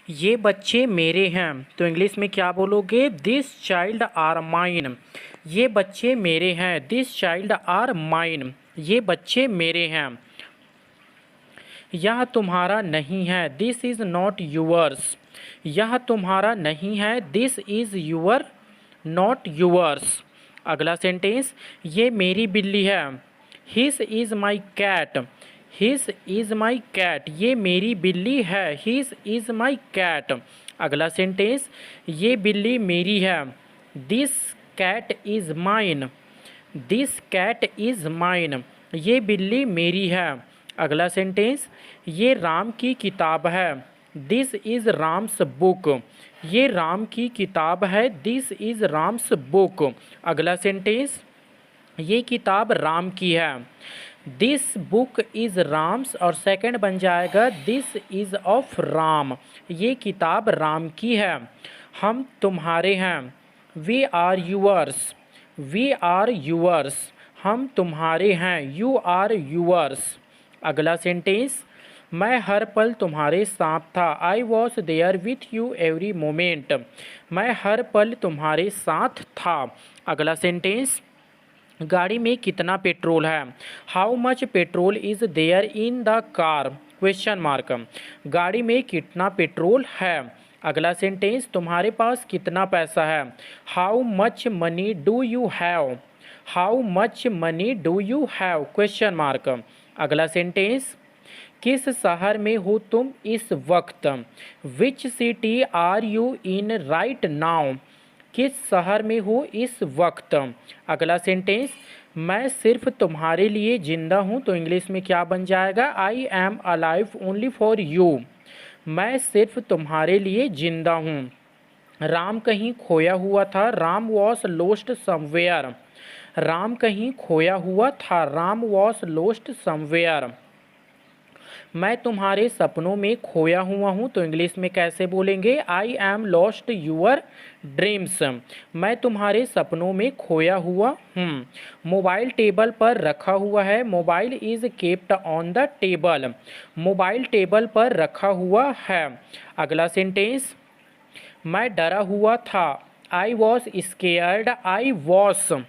ये बच्चे मेरे हैं तो इंग्लिश में क्या बोलोगे? This child are mine. ये बच्चे मेरे हैं। This child are mine. ये बच्चे मेरे हैं। यह तुम्हारा नहीं है। This is not yours. यह तुम्हारा नहीं है। This is your not yours. अगला सेंटेंस, ये मेरी बिल्ली है। His is my cat. His is my cat. ये मेरी बिल्ली है। His is my cat. अगला सेंटेंस, ये बिल्ली मेरी है। This cat is mine. This cat is mine. ये बिल्ली मेरी है। अगला सेंटेंस, ये राम की किताब है। This is Ram's book. ये राम की किताब है। This is Ram's book. अगला सेंटेंस, ये किताब राम की है। दिस बुक इज़ राम्स और सेकंड बन जाएगा दिस इज़ ऑफ राम। ये किताब राम की है। हम तुम्हारे हैं। We are yours. We are yours. हम तुम्हारे हैं। You are yours. अगला सेंटेंस, मैं हर पल तुम्हारे साथ था। I was there with you every moment. मैं हर पल तुम्हारे साथ था। अगला सेंटेंस, गाड़ी में कितना पेट्रोल है? How much petrol is there in the car? Question mark. गाड़ी में कितना पेट्रोल है? अगला सेंटेंस, तुम्हारे पास कितना पैसा है? How much money do you have? How much money do you have? Question mark. अगला सेंटेंस, किस शहर में हो तुम इस वक्त? Which city are you in right now? किस शहर में हो इस वक्त? अगला सेंटेंस, मैं सिर्फ तुम्हारे लिए जिंदा हूँ तो इंग्लिश में क्या बन जाएगा? I am alive only for you. मैं सिर्फ तुम्हारे लिए जिंदा हूँ। राम कहीं खोया हुआ था। Ram was lost somewhere. Ram कहीं खोया हुआ था। Ram was lost somewhere. मैं तुम्हारे सपनों में खोया हुआ हूँ तो इंग्लिश में कैसे बोलेंगे? I am lost your dreams. मैं तुम्हारे सपनों में खोया हुआ हूँ। मोबाइल टेबल पर रखा हुआ है। Mobile is kept on the table. Mobile table पर रखा हुआ है। अगला सेंटेंस, मैं डरा हुआ था। I was scared. I was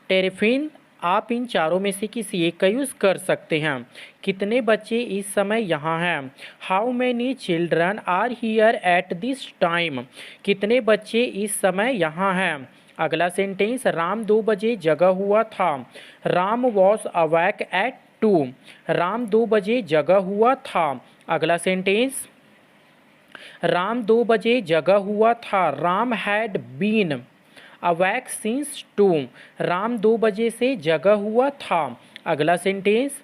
terrified. आप इन चारों में से किसी एक का यूज़ कर सकते हैं। कितने बच्चे इस समय यहाँ हैं? How many children are here at this time? कितने बच्चे इस समय यहाँ हैं? अगला सेंटेंस, राम 2 बजे जगा हुआ था। Ram was awake at 2। Ram 2 बजे जगा हुआ था। अगला सेंटेंस, राम 2 बजे जगा हुआ था। Ram had been awake since 2। Ram 2 बजे से जगा हुआ था। अगला सेंटेंस,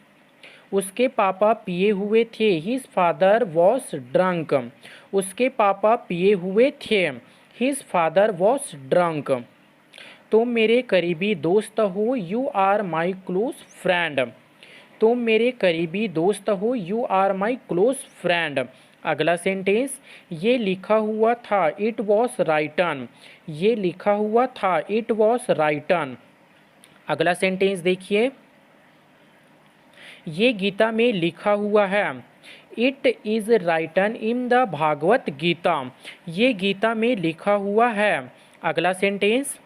उसके पापा पिए हुए थे। His father was drunk. उसके पापा पिए हुए थे। His father was drunk. तुम मेरे करीबी दोस्त हो। You are my close friend. तुम मेरे करीबी दोस्त हो। You are my close friend. अगला सेंटेंस, ये लिखा हुआ था। It was written. ये लिखा हुआ था। It was written. अगला सेंटेंस देखिए, ये गीता में लिखा हुआ है। It is written in the Bhagavad Gita. ये गीता में लिखा हुआ है। अगला सेंटेंस,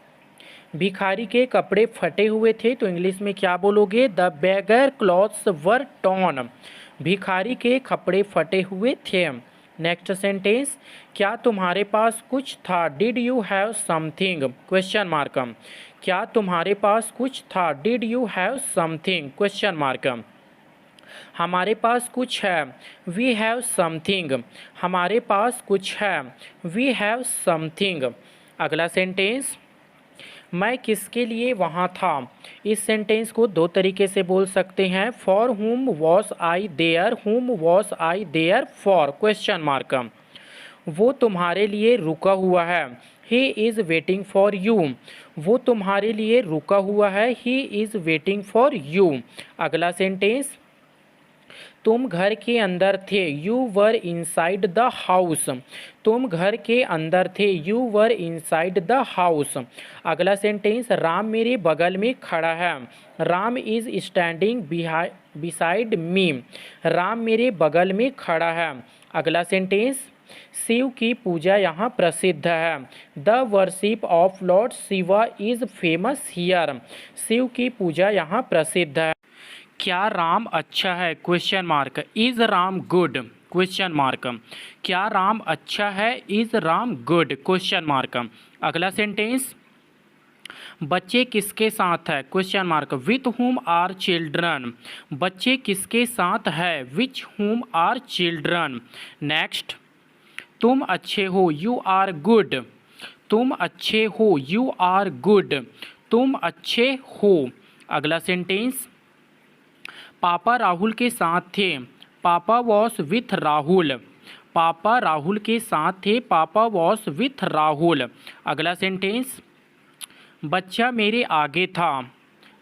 भिखारी के कपड़े फटे हुए थे तो इंग्लिश में क्या बोलोगे? The beggar clothes were torn. भिखारी के कपड़े फटे हुए थे। नेक्स्ट सेंटेंस, क्या तुम्हारे पास कुछ था? Did you have something? Question mark. क्या तुम्हारे पास कुछ था? Did you have something? Question mark. हमारे पास कुछ है। We have something. हमारे पास कुछ है। We have something. अगला सेंटेंस, मैं किसके लिए वहाँ था? इस सेंटेंस को 2 तरीके से बोल सकते हैं। For whom was I there? Whom was I there for? Question mark. वो तुम्हारे लिए रुका हुआ है। He is waiting for you. वो तुम्हारे लिए रुका हुआ है। He is waiting for you. अगला सेंटेंस, तुम घर के अंदर थे। You were inside the house. तुम घर के अंदर थे। You were inside the house. अगला सेंटेंस, राम मेरे बगल में खड़ा है। Ram is standing beside me. Ram मेरे बगल में खड़ा है। अगला सेंटेंस, शिव की पूजा यहाँ प्रसिद्ध है। The worship of lord Shiva is famous here. Shiva की पूजा यहाँ प्रसिद्ध है। क्या राम अच्छा है? Question mark. Is Ram good? Question mark. क्या राम अच्छा है? Is Ram good? Question mark. अगला सेंटेंस, बच्चे किसके साथ है? Question mark. With whom are children. बच्चे किसके साथ है? विच हुम आर चिल्ड्रन। नेक्स्ट, तुम अच्छे हो, यू आर गुड। तुम अच्छे हो, यू आर गुड। तुम अच्छे हो। अगला सेंटेंस, पापा राहुल के साथ थे। पापा वॉस विथ राहुल। पापा राहुल के साथ थे। पापा वॉस विथ राहुल। अगला सेंटेंस, बच्चा मेरे आगे था।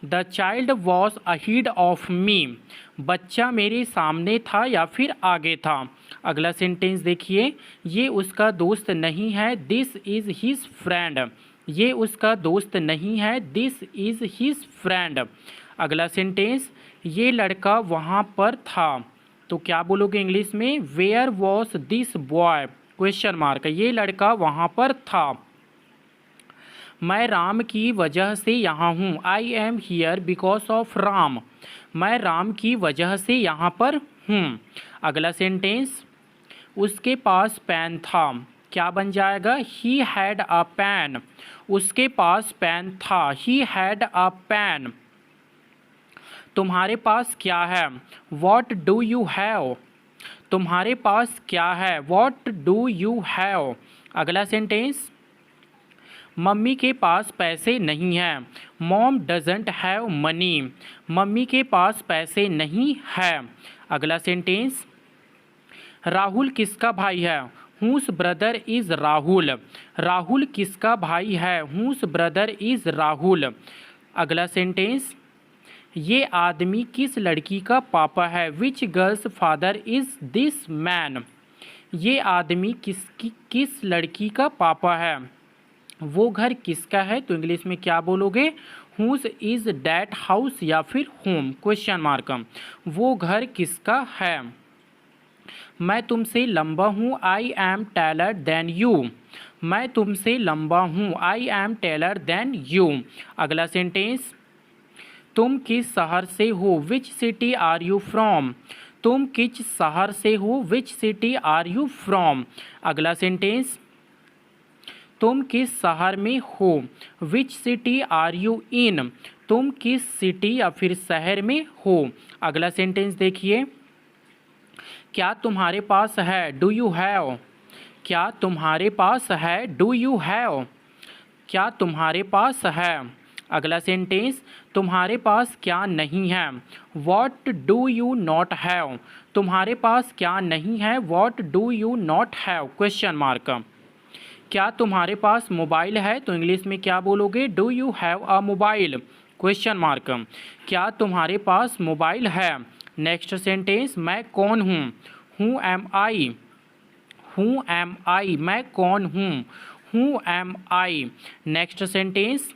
The child was ahead of me. बच्चा मेरे सामने था या फिर आगे था। अगला सेंटेंस देखिए, ये उसका दोस्त नहीं है, दिस इज़ हिज फ्रेंड। ये उसका दोस्त नहीं है, दिस इज़ हिज फ्रेंड। अगला सेंटेंस, ये लड़का वहाँ पर था। तो क्या बोलोगे इंग्लिश में? Where was this boy? Question mark. ये लड़का वहाँ पर था। मैं राम की वजह से यहाँ हूँ। I am here because of Ram. मैं राम की वजह से यहाँ पर हूँ। अगला सेंटेंस, उसके पास पेन था। क्या बन जाएगा? He had a pen. उसके पास पेन था। He had a pen. तुम्हारे पास क्या है? What do you have? तुम्हारे पास क्या है? What do you have? अगला सेंटेंस, मम्मी के पास पैसे नहीं हैं। Mom doesn't have money. मम्मी के पास पैसे नहीं है। अगला सेंटेंस, राहुल किसका भाई है? Whose brother is Rahul. Rahul किसका भाई है? Whose brother is Rahul. अगला सेंटेंस, ये आदमी किस लड़की का पापा है? Which girls father is this man. ये आदमी किस लड़की का पापा है? वो घर किसका है? तो इंग्लिश में क्या बोलोगे? हुज इज़ डैट हाउस या फिर होम? Question mark. वो घर किसका है? मैं तुमसे लंबा हूँ। I am taller than you. मैं तुमसे लंबा हूँ। I am taller than you. अगला सेंटेंस, तुम किस शहर से हो? Which city are you from? तुम किस शहर से हो? Which city are you from? अगला सेंटेंस, तुम किस शहर में हो? Which city are you in? तुम किस सिटी या फिर शहर में हो? अगला सेंटेंस देखिए, क्या तुम्हारे पास है? Do you have? क्या तुम्हारे पास है? Do you have? क्या तुम्हारे पास है? अगला सेंटेंस, तुम्हारे पास क्या नहीं है? What do you not have? तुम्हारे पास क्या नहीं है? What do you not have? Question mark. क्या तुम्हारे पास मोबाइल है? तो इंग्लिश में क्या बोलोगे? Do you have a mobile? Question mark. क्या तुम्हारे पास मोबाइल है? नेक्स्ट सेंटेंस, मैं कौन हूँ? Who am I? Who am I? मैं कौन हूँ? Who am I? Next sentence,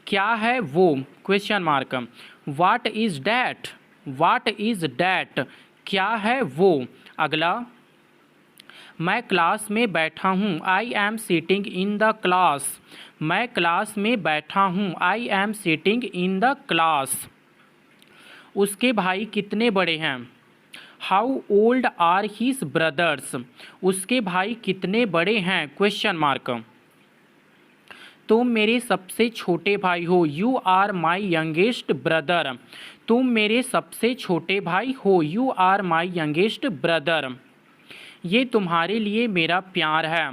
क्या है वो? Question mark. What is that? What is that? क्या है वो? अगला, मैं क्लास में बैठा हूँ। I am sitting in the class. मैं क्लास में बैठा हूँ। I am sitting in the class. उसके भाई कितने बड़े हैं? How old are his brothers? उसके भाई कितने बड़े हैं? Question mark. तुम मेरे सबसे छोटे भाई हो। You are my youngest brother. तुम मेरे सबसे छोटे भाई हो। You are my youngest brother. ये तुम्हारे लिए मेरा प्यार है।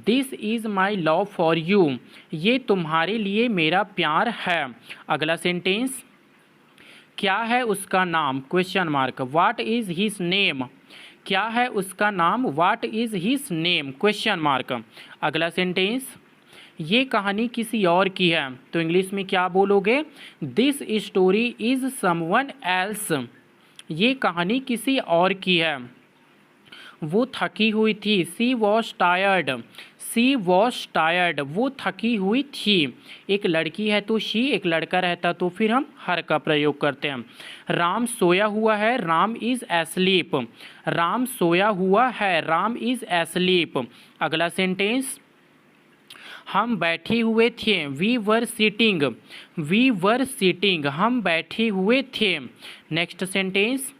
This is my love for you. ये तुम्हारे लिए मेरा प्यार है। अगला सेंटेंस, क्या है उसका नाम? Question mark. What is his name? क्या है उसका नाम? What is his name? Question mark. अगला सेंटेंस, ये कहानी किसी और की है। तो इंग्लिश में क्या बोलोगे? This story is someone else. ये कहानी किसी और की है। वो थकी हुई थी। She was tired. She was tired, वो थकी हुई थी। एक लड़की है तो शी, एक लड़का रहता तो फिर हम हर का प्रयोग करते हैं। राम सोया हुआ है, राम इज़ एस्लीप। राम सोया हुआ है, राम इज़ एस्लीप। अगला सेंटेंस, हम बैठे हुए थे, we were sitting. We were sitting, हम बैठे हुए थे। नेक्स्ट सेंटेंस,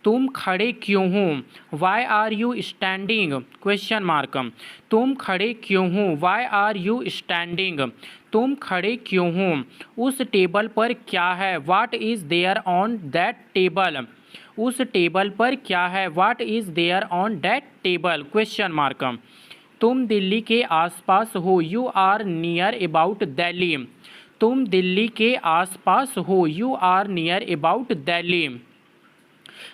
तुम खड़े क्यों हो, why are you standing, question mark. तुम खड़े क्यों हो, वाई आर यू स्टैंडिंग, तुम खड़े क्यों हो। उस टेबल पर क्या है, what is there on that table. उस टेबल पर क्या है, what is there on that table, question mark. तुम दिल्ली के आसपास हो, you are near about Delhi. तुम दिल्ली के आसपास हो, you are near about Delhi.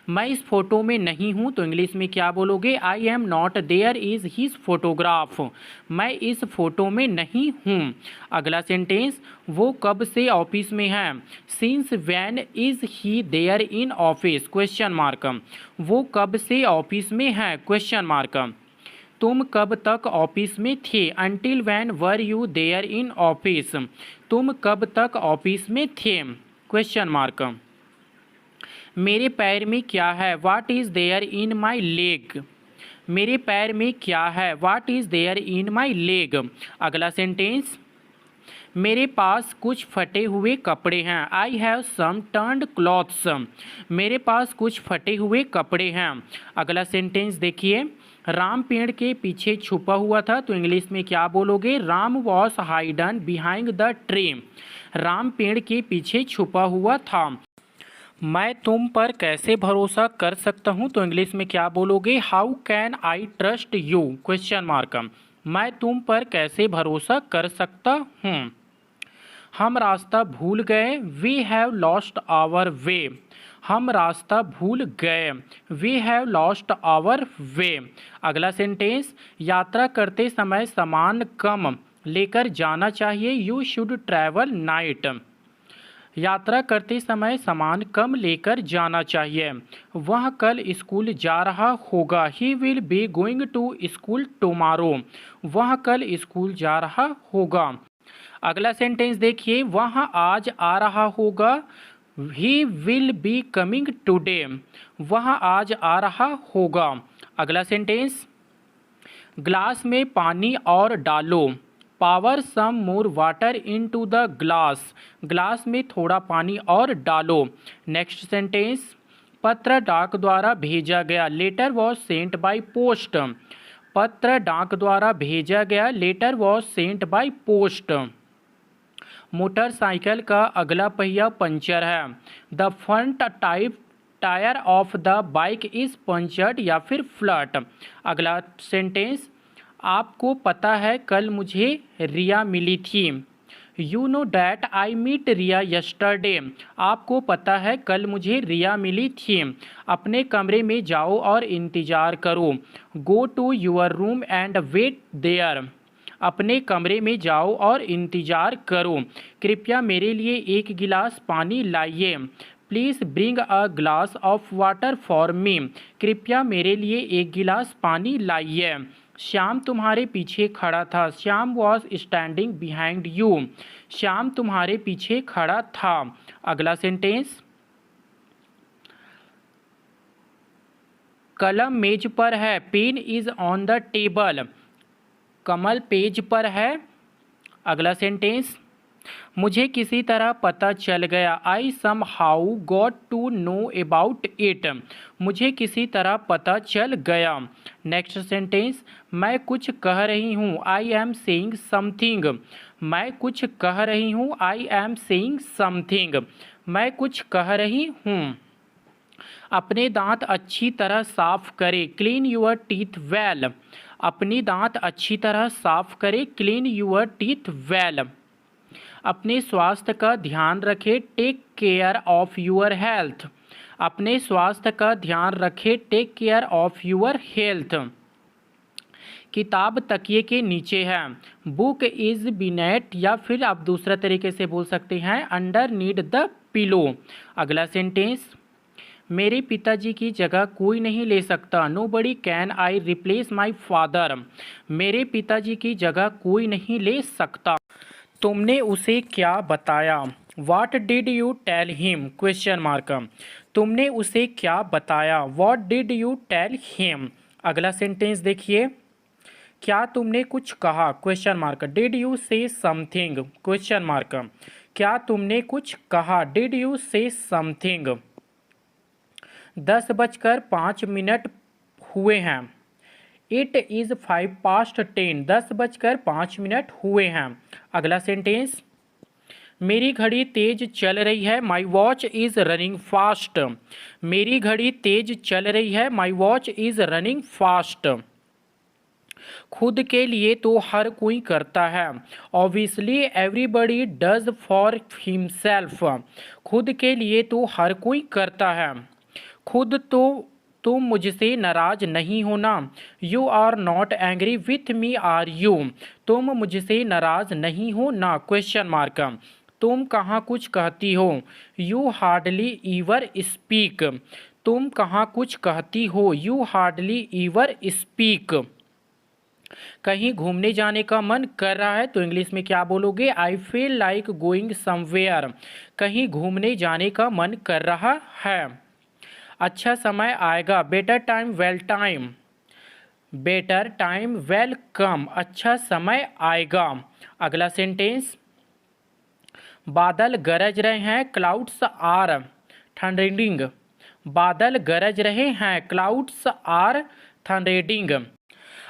मैं इस फोटो में नहीं हूँ तो इंग्लिश में क्या बोलोगे, I am not there is his photograph. मैं इस फोटो में नहीं हूँ। अगला सेंटेंस, वो कब से ऑफिस में है, since when is he there in office, question mark. वो कब से ऑफिस में है, क्वेश्चन मार्क। तुम कब तक ऑफिस में थे, until when were you there in office. तुम कब तक ऑफिस में थे, क्वेश्चन मार्क। मेरे पैर में क्या है, what is there in my leg. मेरे पैर में क्या है, what is there in my leg. अगला सेंटेंस, मेरे पास कुछ फटे हुए कपड़े हैं, I have some turned clothes. मेरे पास कुछ फटे हुए कपड़े हैं। अगला सेंटेंस देखिए, राम पेड़ के पीछे छुपा हुआ था तो इंग्लिश में क्या बोलोगे, Ram was hidden behind the tree. Ram पेड़ के पीछे छुपा हुआ था। मैं तुम पर कैसे भरोसा कर सकता हूँ तो इंग्लिश में क्या बोलोगे, how can I trust you, question mark. मैं तुम पर कैसे भरोसा कर सकता हूँ। हम रास्ता भूल गए, we have lost our way. हम रास्ता भूल गए, we have lost our way. अगला सेंटेंस, यात्रा करते समय सामान कम लेकर जाना चाहिए, यू शुड ट्रैवल नाइट। यात्रा करते समय सामान कम लेकर जाना चाहिए। वह कल स्कूल जा रहा होगा, he will be going to school tomorrow. वह कल स्कूल जा रहा होगा। अगला सेंटेंस देखिए, वह आज आ रहा होगा, he will be coming today. वह आज आ रहा होगा। अगला सेंटेंस, ग्लास में पानी और डालो, pour some more water into the glass. Glass में थोड़ा पानी और डालो। नेक्स्ट सेंटेंस, पत्र डाक द्वारा भेजा गया, letter was sent by post. पत्र डाक द्वारा भेजा गया, letter was sent by post. Motorcycle का अगला पहिया पंचर है, the front tyre of the bike is punctured या फिर फ्लैट। अगला सेंटेंस, आपको पता है कल मुझे रिया मिली थी, you know that I meet Riya yesterday. आपको पता है कल मुझे रिया मिली थी। अपने कमरे में जाओ और इंतज़ार करो, go to your room and wait there. अपने कमरे में जाओ और इंतज़ार करो। कृपया मेरे लिए एक गिलास पानी लाइए, please bring a glass of water for me. कृपया मेरे लिए एक गिलास पानी लाइए। श्याम तुम्हारे पीछे खड़ा था, Shyam was standing behind you. Shyam तुम्हारे पीछे खड़ा था। अगला सेंटेंस, कलम मेज पर है, pen is on the table. कमल पेज पर है। अगला सेंटेंस, मुझे किसी तरह पता चल गया, I somehow got to know about it. मुझे किसी तरह पता चल गया। नेक्स्ट सेंटेंस, मैं कुछ कह रही हूँ, आई एम सेइंग समथिंग। मैं कुछ कह रही हूँ, आई एम सेइंग समथिंग। मैं कुछ कह रही हूँ। अपने दांत अच्छी तरह साफ करें, क्लीन यूर टीथ वेल। अपनी दांत अच्छी तरह साफ करें, क्लीन यूर टीथ वेल। अपने स्वास्थ्य का ध्यान रखें, take care of your health. अपने स्वास्थ्य का ध्यान रखें, take care of your health. किताब तकिए के नीचे है, बुक इज़ बिनेट, या फिर आप दूसरा तरीके से बोल सकते हैं अंडर नीड द पिलो। अगला सेंटेंस, मेरे पिताजी की जगह कोई नहीं ले सकता। Nobody can I replace my father. मेरे पिताजी की जगह कोई नहीं ले सकता। तुमने उसे क्या बताया? What did you tell him? Question mark. तुमने उसे क्या बताया? What did you tell him? अगला सेंटेंस देखिए, क्या तुमने कुछ कहा? Question mark. डिड यू से समथिंग? Question mark. क्या तुमने कुछ कहा? डिड यू से समथिंग? 10:05 हुए हैं। It is 5:10। 10:05 हुए हैं। अगला सेंटेंस, मेरी घड़ी तेज चल रही है। My watch is running fast. मेरी घड़ी तेज चल रही है। My watch is running fast. खुद के लिए तो हर कोई करता है। Obviously everybody does for himself. खुद के लिए तो हर कोई करता है। खुद तो तुम मुझसे नाराज नहीं होना। You are not angry with me are you? तुम मुझसे नाराज नहीं हो ना? Question mark. तुम कहाँ कुछ कहती हो? You hardly ever speak. तुम कहाँ कुछ कहती हो? You hardly ever speak. कहीं घूमने जाने का मन कर रहा है तो इंग्लिश में क्या बोलोगे? I feel like going somewhere. कहीं घूमने जाने का मन कर रहा है। अच्छा समय आएगा। Better time will time. Better time will come. अच्छा समय आएगा। अगला सेंटेंस, बादल गरज रहे हैं। Clouds are thundering. बादल गरज रहे हैं। Clouds are thundering.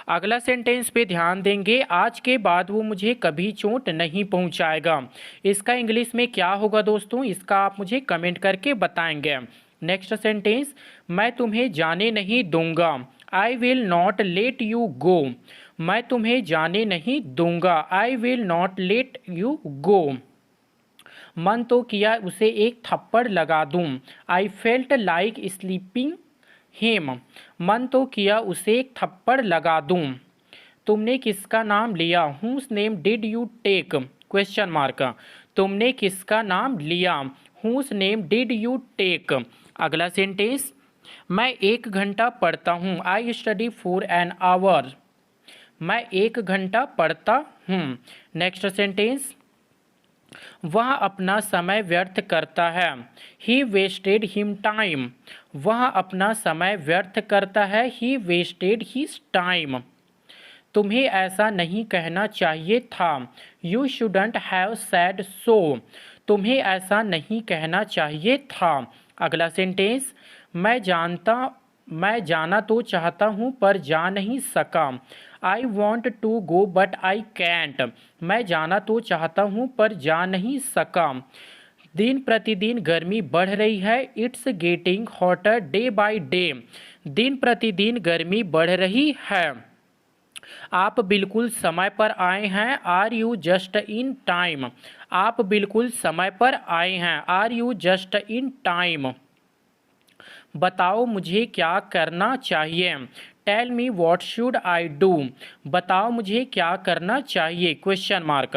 अगला सेंटेंस पे ध्यान देंगे, आज के बाद वो मुझे कभी चोट नहीं पहुंचाएगा। इसका इंग्लिश में क्या होगा दोस्तों? इसका आप मुझे कमेंट करके बताएंगे। नेक्स्ट सेंटेंस, मैं तुम्हें जाने नहीं दूंगा। I will not let you go. मैं तुम्हें जाने नहीं दूंगा। I will not let you go. मन तो किया उसे एक थप्पड़ लगा दूं। I felt like sleeping him. मन तो किया उसे एक थप्पड़ लगा दूं। तुमने किसका नाम लिया? Whose name did you take? Question mark. तुमने किसका नाम लिया? Whose name did you take? अगला सेंटेंस, मैं 1 घंटा पढ़ता हूँ। I study for an hour. मैं 1 घंटा पढ़ता हूँ। नेक्स्ट सेंटेंस, वह अपना समय व्यर्थ करता है। ही वेस्टेड हिम टाइम। वह अपना समय व्यर्थ करता है। ही वेस्टेड हिज टाइम। तुम्हें ऐसा नहीं कहना चाहिए था। You shouldn't have said so. तुम्हें ऐसा नहीं कहना चाहिए था। अगला सेंटेंस, मैं जाना तो चाहता हूँ पर जा नहीं सका। I want to go but I can't. मैं जाना तो चाहता हूँ पर जा नहीं सका। दिन प्रतिदिन गर्मी बढ़ रही है। It's getting hotter day by day. दिन प्रतिदिन गर्मी बढ़ रही है। आप बिल्कुल समय पर आए हैं। Are you just in time. आप बिल्कुल समय पर आए हैं। Are you just in time. बताओ मुझे क्या करना चाहिए। Tell me what should I do. बताओ मुझे क्या करना चाहिए? Question mark.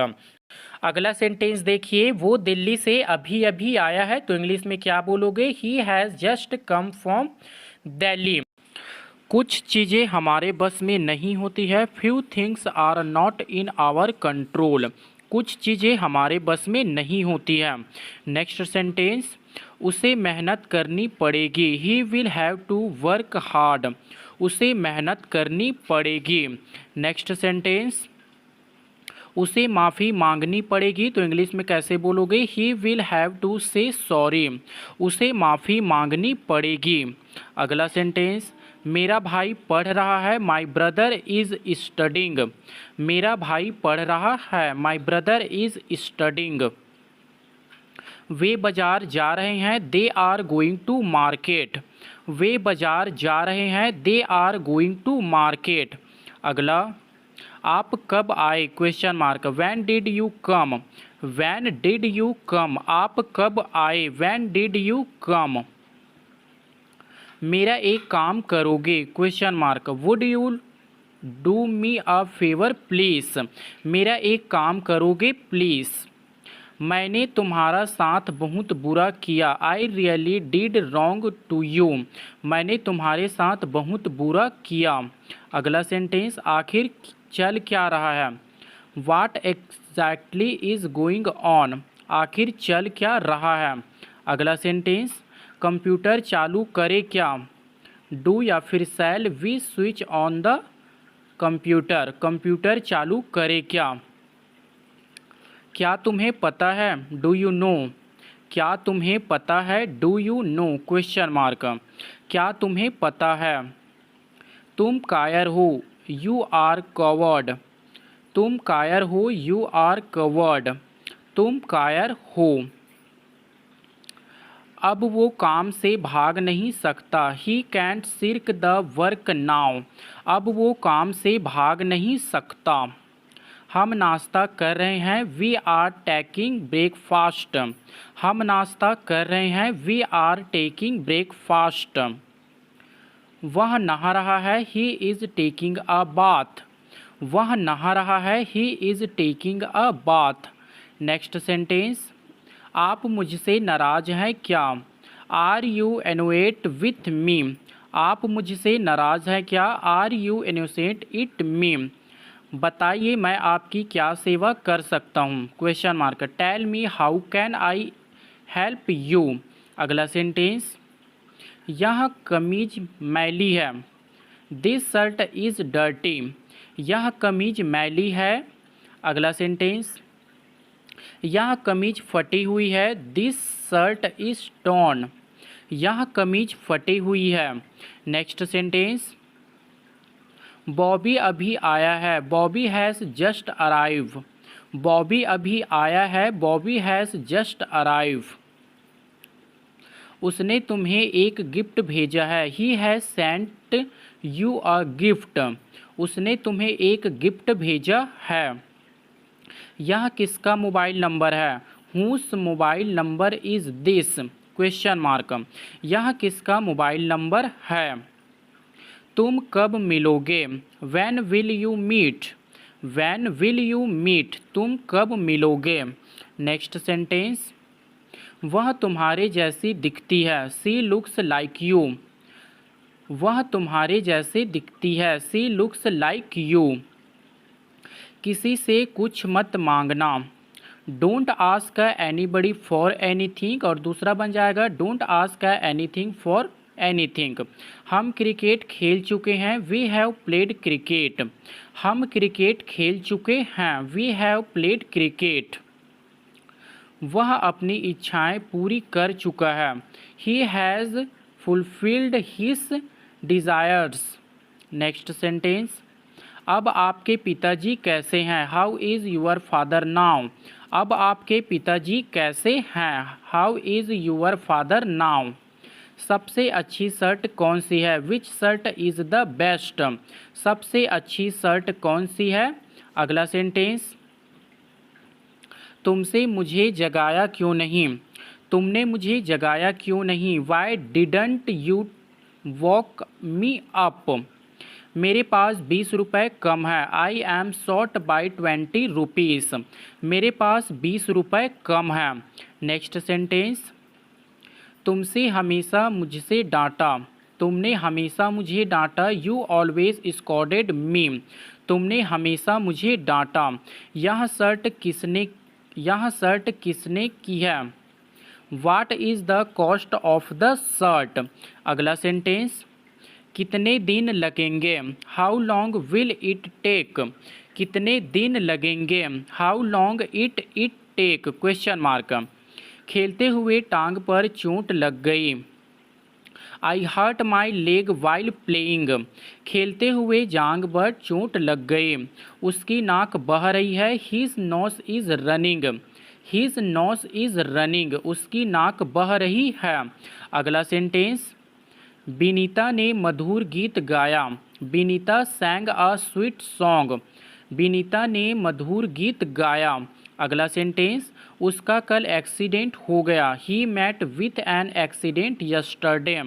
अगला सेंटेंस देखिए, वो दिल्ली से अभी अभी आया है तो इंग्लिश में क्या बोलोगे? He has just come from Delhi. कुछ चीज़ें हमारे बस में नहीं होती है। Few things are not in our control. कुछ चीज़ें हमारे बस में नहीं होती है। नेक्स्ट सेंटेंस, उसे मेहनत करनी पड़ेगी। He will have to work hard. उसे मेहनत करनी पड़ेगी। नेक्स्ट सेंटेंस, उसे माफ़ी मांगनी पड़ेगी तो इंग्लिश में कैसे बोलोगे? ही विल हैव टू से सॉरी। उसे माफ़ी मांगनी पड़ेगी। अगला सेंटेंस, मेरा भाई पढ़ रहा है। My brother is studying. मेरा भाई पढ़ रहा है। My brother is studying. वे बाज़ार जा रहे हैं। They are going to market. वे बाज़ार जा रहे हैं। They are going to market. अगला, आप कब आए? Question mark. When did you come. When did you come. आप कब आए? When did you come. मेरा एक काम करोगे? Question mark. Would you do me a favour please. मेरा एक काम करोगे प्लीज़। मैंने तुम्हारा साथ बहुत बुरा किया। I really did wrong to you. मैंने तुम्हारे साथ बहुत बुरा किया। अगला सेंटेंस, आखिर चल क्या रहा है। वाट एग्जैक्टली इज गोइंग ऑन। आखिर चल क्या रहा है। अगला सेंटेंस, कंप्यूटर चालू करे क्या। डू या फिर shall we switch on the computer. Computer चालू करे क्या। क्या तुम्हें पता है, डू यू नो। क्या तुम्हें पता है, do you know, question mark. क्या तुम्हें पता है। तुम कायर हो, यू आर कवर्ड। तुम कायर हो, यू आर कवर्ड। तुम कायर हो। अब वो काम से भाग नहीं सकता। He cantt सिर्क the work now. अब वो काम से भाग नहीं सकता। हम नाश्ता कर रहे हैं, वी आर टेकिंग ब्रेकफास्ट। हम नाश्ता कर रहे हैं, वी आर टेकिंग ब्रेकफास्ट। वह नहा रहा है, he is taking a bath. वह नहा रहा है, he is taking a bath. Next sentence, आप मुझसे नाराज़ हैं क्या। Are you annoyed with me. आप मुझसे नाराज़ हैं क्या। Are you annoyed at me. बताइए मैं आपकी क्या सेवा कर सकता हूँ, question mark. Tell me how can I help you. अगला सेंटेंस, यह कमीज मैली है। This shirt is dirty. यह कमीज मैली है। अगला सेंटेंस, यह कमीज फटी हुई है। This shirt is torn. यह कमीज फटी हुई है। नेक्स्ट सेंटेंस, बॉबी अभी आया है। Bobby has just arrive. Bobby अभी आया है। Bobby has just arrive. उसने तुम्हें एक गिफ्ट भेजा है। He has sent you a gift. उसने तुम्हें एक गिफ्ट भेजा है। यह किसका मोबाइल नंबर है। Whose mobile number is this, question mark. यह किसका मोबाइल नंबर है। तुम कब मिलोगे। When will you meet. When will you meet. तुम कब मिलोगे। नेक्स्ट सेंटेंस, वह तुम्हारे जैसी दिखती है। She looks like you. वह तुम्हारे जैसे दिखती है। She looks like you. किसी से कुछ मत मांगना। Don't ask anybody for anything, और दूसरा बन जाएगा don't ask anything for anything. हम क्रिकेट खेल चुके हैं। We have played cricket. हम क्रिकेट खेल चुके हैं। We have played cricket. वह अपनी इच्छाएं पूरी कर चुका है। He has fulfilled his desires. Next sentence, अब आपके पिताजी कैसे हैं। How is your father now. अब आपके पिताजी कैसे हैं। How is your father now. सबसे अच्छी शर्ट कौन सी है। Which shirt is the best. सबसे अच्छी शर्ट कौन सी है। अगला सेंटेंस, तुमसे मुझे जगाया क्यों नहीं। तुमने मुझे जगाया क्यों नहीं। Y didn't you walk me up. मेरे पास 20 रुपये कम है। I am short by 20 rupees. मेरे पास 20 रुपये कम है। नेक्स्ट सेंटेंस, तुमसे हमेशा मुझसे डांटा। तुमने हमेशा मुझे डांटा। You always scolded me. तुमने हमेशा मुझे डांटा। यह शर्ट किसने की है। What is the cost of the shirt. अगला सेंटेंस, कितने दिन लगेंगे। How long will it take. कितने दिन लगेंगे। How long it take, question mark. खेलते हुए टांग पर चोट लग गई। I hurt my leg while playing. खेलते हुए जांग पर चोट लग गई। उसकी नाक बह रही है। His nose is running. His nose is running. उसकी नाक बह रही है। अगला सेंटेंस, विनीता ने मधुर गीत गाया। Vinita सैंग a sweet song. Vinita ने मधुर गीत गाया। अगला सेंटेंस, उसका कल एक्सीडेंट हो गया। He met with an accident yesterday.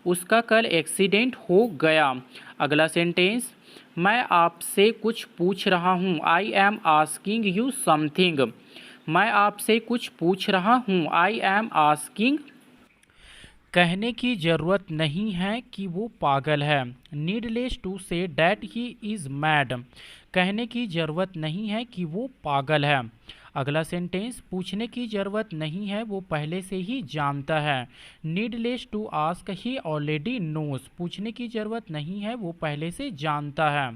उसका कल एक्सीडेंट हो गया। अगला सेंटेंस, मैं आपसे कुछ पूछ रहा हूँ। I am asking you something. मैं आपसे कुछ पूछ रहा हूँ। I am asking. कहने की ज़रूरत नहीं है कि वो पागल है। Needless to say that he is mad. कहने की ज़रूरत नहीं है कि वो पागल है। अगला सेंटेंस, पूछने की ज़रूरत नहीं है, वो पहले से ही जानता है। Needless to ask he already knows. पूछने की ज़रूरत नहीं है, वो पहले से जानता है।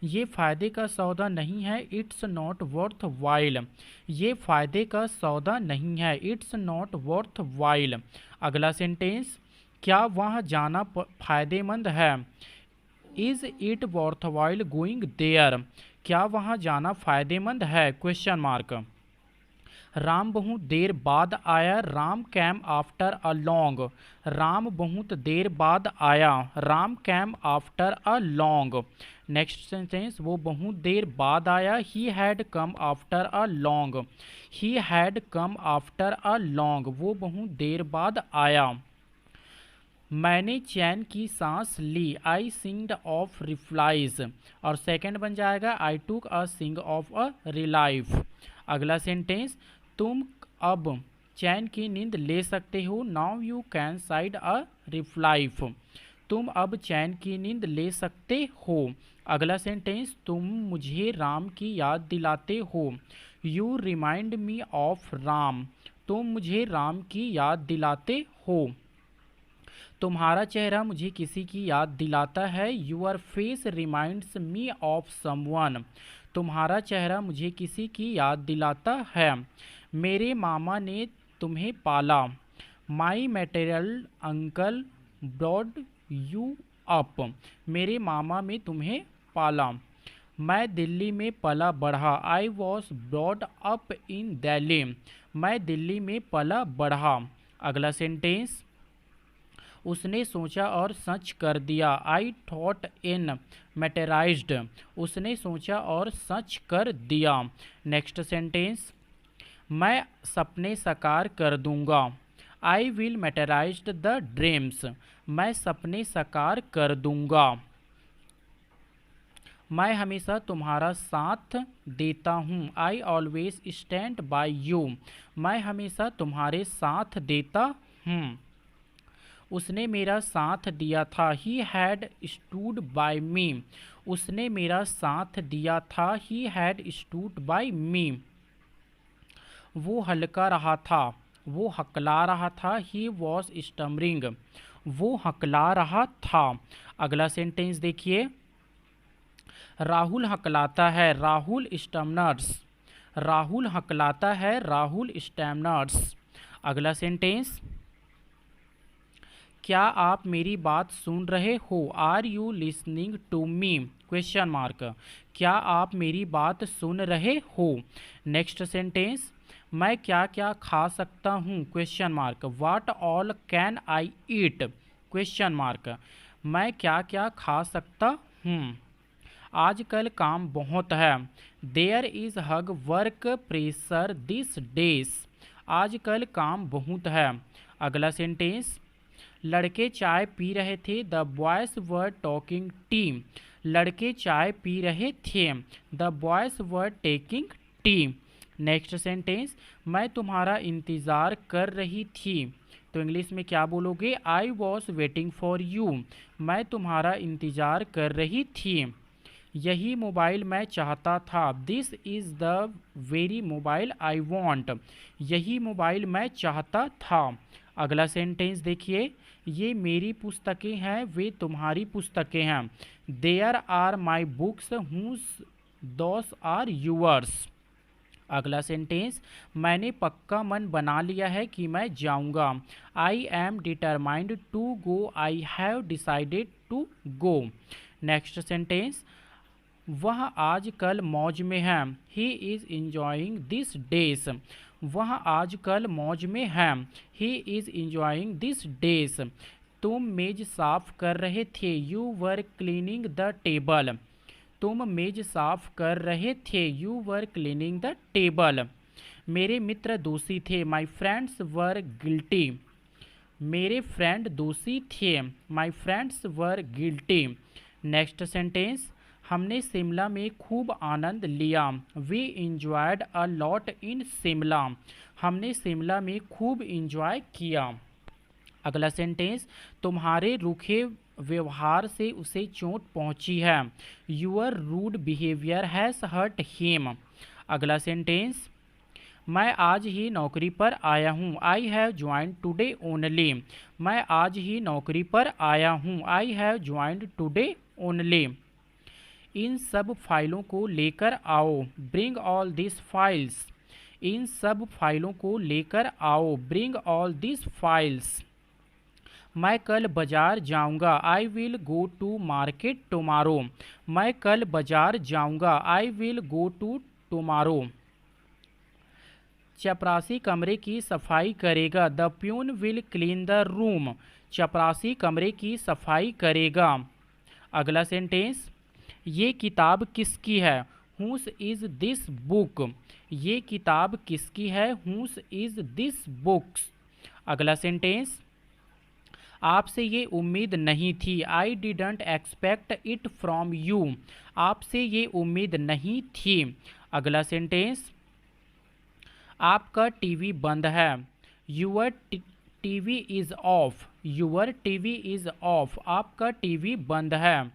ये फ़ायदे का सौदा नहीं है, इट्स नॉट वर्थ वाइल। ये फ़ायदे का सौदा नहीं है, इट्स नॉट वर्थ वाइल। अगला सेंटेंस, क्या वहाँ जाना फ़ायदेमंद है। Is it worthwhile going there. क्या वहाँ जाना फ़ायदेमंद है, क्वेश्चन मार्क। राम बहुत देर बाद आया। Ram came after a long. Ram बहुत देर बाद आया। Ram came after a long. Next sentence, वो बहुत देर बाद आया। He had come after a long. He had come after a long. वो बहुत देर बाद आया। मैंने चैन की सांस ली। आई सिंग्ड ऑफ रिफ्लाइज। और सेकंड बन जाएगा आई टूक अ सिंग ऑफ अ रिलाइफ। अगला सेंटेंस, तुम अब चैन की नींद ले सकते हो। नाउ यू कैन साइड अ रिफ्लाइफ। तुम अब चैन की नींद ले सकते हो। अगला सेंटेंस, तुम मुझे राम की याद दिलाते हो। You remind me of Ram. तुम मुझे राम की याद दिलाते हो। तुम्हारा चेहरा मुझे किसी की याद दिलाता है। Your face reminds me of someone. तुम्हारा चेहरा मुझे किसी की याद दिलाता है। मेरे मामा ने तुम्हें पाला। My maternal uncle brought you up. मेरे मामा ने तुम्हें पाला। मैं दिल्ली में पला बढ़ा। I was broad up in Delhi. मैं दिल्ली में पला बढ़ा। अगला सेंटेंस, उसने सोचा और सच कर दिया। I thought and materialized. उसने सोचा और सच कर दिया। नेक्स्ट सेंटेंस, मैं सपने साकार कर दूंगा। I will materialize the dreams. मैं सपने साकार कर दूंगा। मैं हमेशा तुम्हारा साथ देता हूँ। I always stand by you. मैं हमेशा तुम्हारे साथ देता हूँ। उसने मेरा साथ दिया था। He had stood by me. उसने मेरा साथ दिया था। He had stood by me. वो हल्का रहा था। वो हकला रहा था। He was stammering. वो हकला रहा था। अगला सेंटेंस देखिए, राहुल हकलाता है। राहुल स्टमनर्स। राहुल हकलाता है। राहुल स्टैमनर्स। अगला सेंटेंस, क्या आप मेरी बात सुन रहे हो। Are you listening to me, question mark. क्या आप मेरी बात सुन रहे हो। नेक्स्ट सेंटेंस, मैं क्या क्या खा सकता हूँ, question mark. What all can I eat, question mark. मैं क्या क्या खा सकता हूँ। आजकल काम बहुत है। There is huge work pressure this days. आजकल काम बहुत है। अगला सेंटेंस, लड़के चाय पी रहे थे। The boys were talking T. लड़के चाय पी रहे थे। The boys were taking tea. Next sentence, मैं तुम्हारा इंतज़ार कर रही थी। तो इंग्लिश में क्या बोलोगे, I was waiting for you. मैं तुम्हारा इंतज़ार कर रही थी। यही मोबाइल मैं चाहता था। This is the very mobile I want. यही मोबाइल मैं चाहता था। अगला सेंटेंस देखिए, ये मेरी पुस्तकें हैं, वे तुम्हारी पुस्तकें हैं। There are my books whose those are yours. अगला सेंटेंस, मैंने पक्का मन बना लिया है कि मैं जाऊंगा। I am determined to go. I have decided to go. Next sentence, वह आजकल मौज में है। He is enjoying this days. वह आजकल मौज में है। He is enjoying this days. तुम मेज साफ कर रहे थे। You were cleaning the table. तुम मेज साफ कर रहे थे। You were cleaning the table. मेरे मित्र दोषी थे। My friends were guilty. मेरे फ्रेंड दोषी थे। My friends were guilty. Next sentence, हमने शिमला में खूब आनंद लिया। We enjoyed a lot in Shimla. हमने शिमला में खूब इंजॉय किया। अगला सेंटेंस, तुम्हारे रूखे व्यवहार से उसे चोट पहुंची है। Your rude behaviour has hurt him. अगला सेंटेंस, मैं आज ही नौकरी पर आया हूँ। I have joined today only. मैं आज ही नौकरी पर आया हूँ। I have joined today only. इन सब फाइलों को लेकर आओ। Bring all this files. इन सब फाइलों को लेकर आओ। Bring all this files. मैं कल बाजार जाऊंगा। I will go to market tomorrow. मैं कल बाजार जाऊंगा। I will go to tomorrow. चपरासी कमरे की सफाई करेगा। The peon will clean the room. चपरासी कमरे की सफाई करेगा। अगला सेंटेंस, ये किताब किसकी है। हुस इज़ दिस बुक। ये किताब किसकी है। हुस इज़ दिस बुक्स। अगला सेंटेंस, आपसे ये उम्मीद नहीं थी। I didn't expect it from you. आपसे ये उम्मीद नहीं थी। अगला सेंटेंस, आपका टीवी बंद है। Your TV is off. Your TV is off. आपका टीवी बंद है।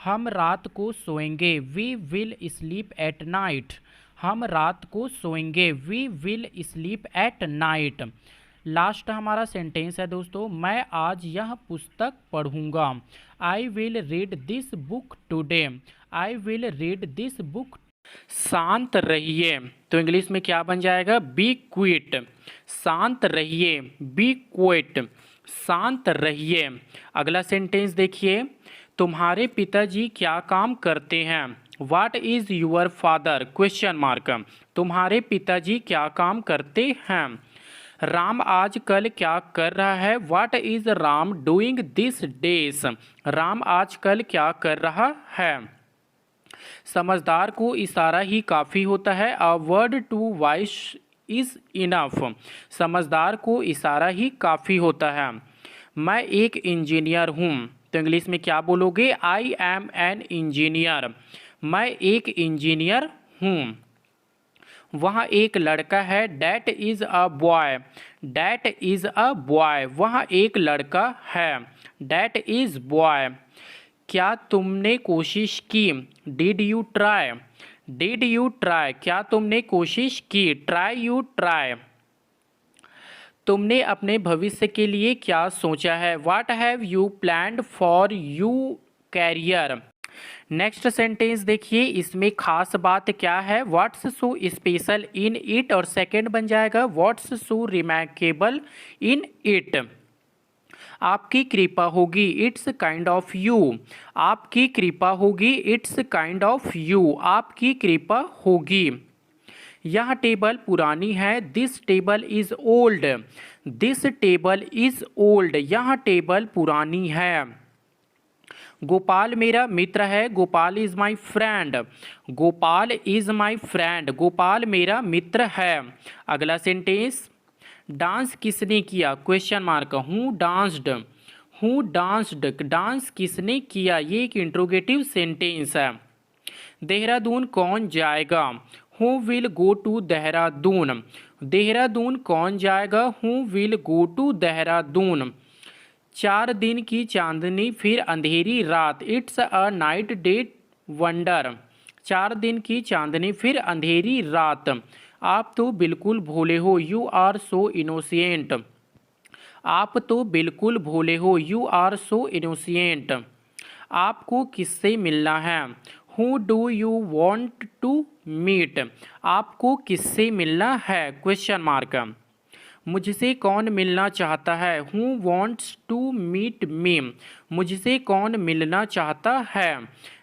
हम रात को सोएंगे। We will sleep at night. हम रात को सोएंगे। We will sleep at night. Last हमारा सेंटेंस है दोस्तों, मैं आज यह पुस्तक पढ़ूंगा। I will read this book today. I will read this book. शांत रहिए तो इंग्लिश में क्या बन जाएगा, बी क्विट। शांत रहिए, बी क्विट, शांत रहिए। अगला सेंटेंस देखिए, तुम्हारे पिताजी क्या काम करते हैं। What is your father question mark. तुम्हारे पिताजी क्या काम करते हैं। राम आजकल क्या कर रहा है। What is Ram doing this days. Ram आजकल क्या कर रहा है। समझदार को इशारा ही काफ़ी होता है। A word to wise is enough. समझदार को इशारा ही काफ़ी होता है। मैं एक इंजीनियर हूँ तो इंग्लिश में क्या बोलोगे, आई एम एन इंजीनियर। मैं एक इंजीनियर हूँ। वहाँ एक लड़का है। That is a boy. That is a boy. वहाँ एक लड़का है। That is boy. क्या तुमने कोशिश की। Did you try. Did you try. क्या तुमने कोशिश की। Try you try. तुमने अपने भविष्य के लिए क्या सोचा है। What have you planned for you career. Next sentence देखिए, इसमें खास बात क्या है। What's so special in it, और सेकंड बन जाएगा what's so remarkable in it. आपकी कृपा होगी। It's kind of you. आपकी कृपा होगी। It's kind of you. आपकी कृपा होगी। यह टेबल पुरानी है। This table is old. This table is old. यह टेबल पुरानी है। गोपाल मेरा मित्र है। Gopal is my friend. Gopal is my friend. Gopal मेरा मित्र है। अगला सेंटेंस, डांस किसने किया क्वेश्चन मार्क। हूँ डांस्ड। हूँ डांस्ड। डांस किसने किया, ये एक इंट्रोगेटिव सेंटेंस है। देहरादून कौन जाएगा। Who will go to Dehradun. Dehradun कौन जाएगा। Who will go to Dehradun. 4 दिन की चांदनी फिर अंधेरी रात। It's a night day wonder. 4 दिन की चांदनी फिर अंधेरी रात। आप तो बिल्कुल भोले हो। You are so innocent. आप तो बिल्कुल भोले हो। You are so innocent. आपको किससे मिलना है। Who do you want to meet. आपको किससे मिलना है क्वेश्चन मार्क। मुझसे कौन मिलना चाहता है। Who wants to meet me. मुझसे कौन मिलना चाहता है।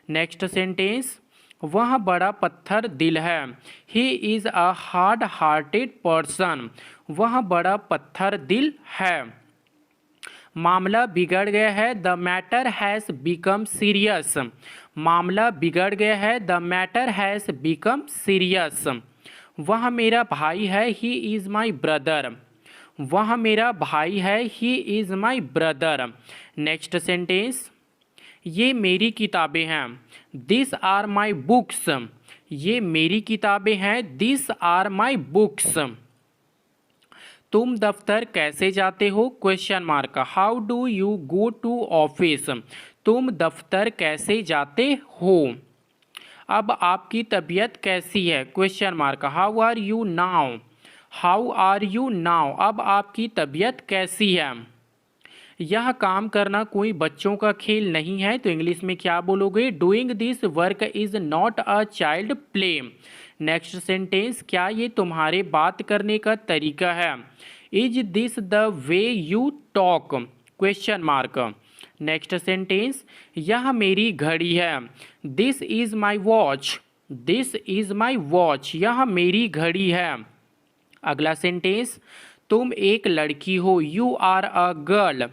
नेक्स्ट सेंटेंस, वह बड़ा पत्थर दिल है। He is a hard hearted person. वह बड़ा पत्थर दिल है। मामला बिगड़ गया है। The matter has become serious. मामला बिगड़ गया है। The matter has become serious. वह मेरा भाई है। He is my brother. वह मेरा भाई है। He is my brother. Next sentence, ये मेरी किताबें हैं। This are my books. ये मेरी किताबें हैं। This are my books. तुम दफ्तर कैसे जाते हो? Question mark. How do you go to office? तुम दफ्तर कैसे जाते हो? अब आपकी तबीयत कैसी है? Question mark. How are you now? How are you now? अब आपकी तबीयत कैसी है? यह काम करना कोई बच्चों का खेल नहीं है, तो इंग्लिश में क्या बोलोगे? Doing this work is not a child play. Next sentence, क्या ये तुम्हारे बात करने का तरीका है? Is this the way you talk? Question mark. Next sentence, यह मेरी घड़ी है। This is my watch. This is my watch. यह मेरी घड़ी है। अगला सेंटेंस, तुम एक लड़की हो। You are a girl.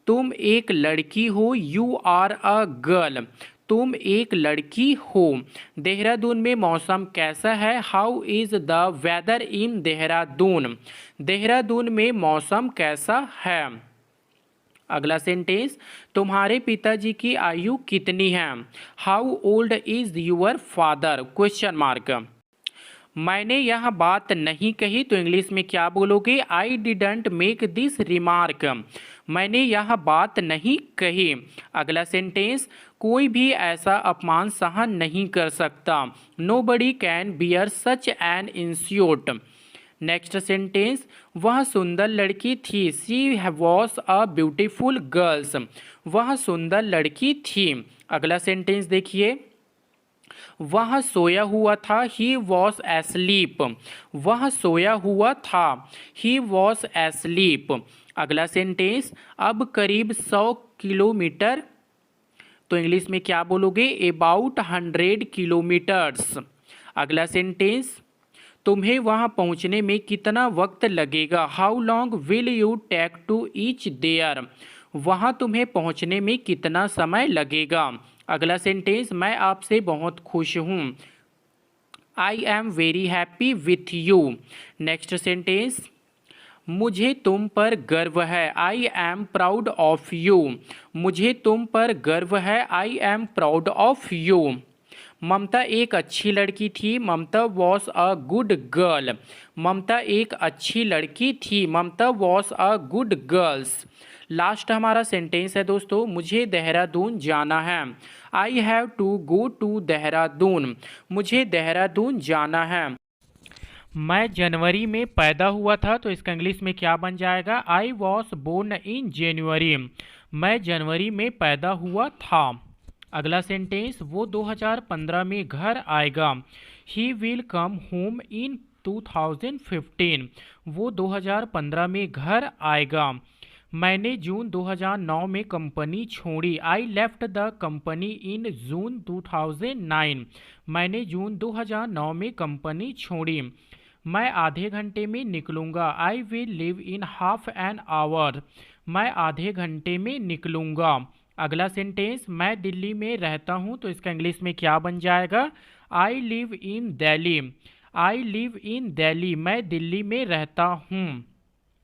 तुम एक लड़की हो। You are a girl. तुम एक लड़की हो। देहरादून में मौसम कैसा है? How is the weather in Dehradun? Dehradun में मौसम कैसा है? अगला सेंटेंस, तुम्हारे पिताजी की आयु कितनी है? How old is your father? Question mark. मैंने यह बात नहीं कही, तो इंग्लिश में क्या बोलोगे? I didn't make this remark. मैंने यह बात नहीं कही। अगला सेंटेंस, कोई भी ऐसा अपमान सहन नहीं कर सकता। Nobody can bear such an insult. Next sentence, वह सुंदर लड़की थी। She was a beautiful girls. वह सुंदर लड़की थी। अगला सेंटेंस देखिए, वह सोया हुआ था। He was asleep. वह सोया हुआ था। He was asleep. अगला सेंटेंस, अब करीब 100 किलोमीटर, तो इंग्लिश में क्या बोलोगे? About 100 kilometres. अगला सेंटेंस, तुम्हें वहां पहुंचने में कितना वक्त लगेगा? How long will you take to reach there? वहां तुम्हें पहुंचने में कितना समय लगेगा? अगला सेंटेंस, मैं आपसे बहुत खुश हूँ। I am very happy with you. Next sentence, मुझे तुम पर गर्व है। I am proud of you. मुझे तुम पर गर्व है। I am proud of you. Mamta एक अच्छी लड़की थी। Mamta was a good girl. Mamta एक अच्छी लड़की थी। Mamta was a good girls. Last हमारा सेंटेंस है दोस्तों, मुझे देहरादून जाना है। I have to go to Dehradun. मुझे देहरादून जाना है। मैं जनवरी में पैदा हुआ था, तो इसका इंग्लिश में क्या बन जाएगा? आई वॉज बोर्न इन जनवरी। मैं जनवरी में पैदा हुआ था। अगला सेंटेंस, वो 2015 में घर आएगा। He will come home in 2015। वो 2015 में घर आएगा। मैंने जून 2009 में कंपनी छोड़ी। I left the company in June 2009। मैंने जून 2009 में कंपनी छोड़ी। मैं आधे घंटे में निकलूँगा। I will leave in half an hour. मैं आधे घंटे में निकलूँगा। अगला सेंटेंस, मैं दिल्ली में रहता हूँ, तो इसका इंग्लिश में क्या बन जाएगा? I live in Delhi. I live in Delhi. मैं दिल्ली में रहता हूँ।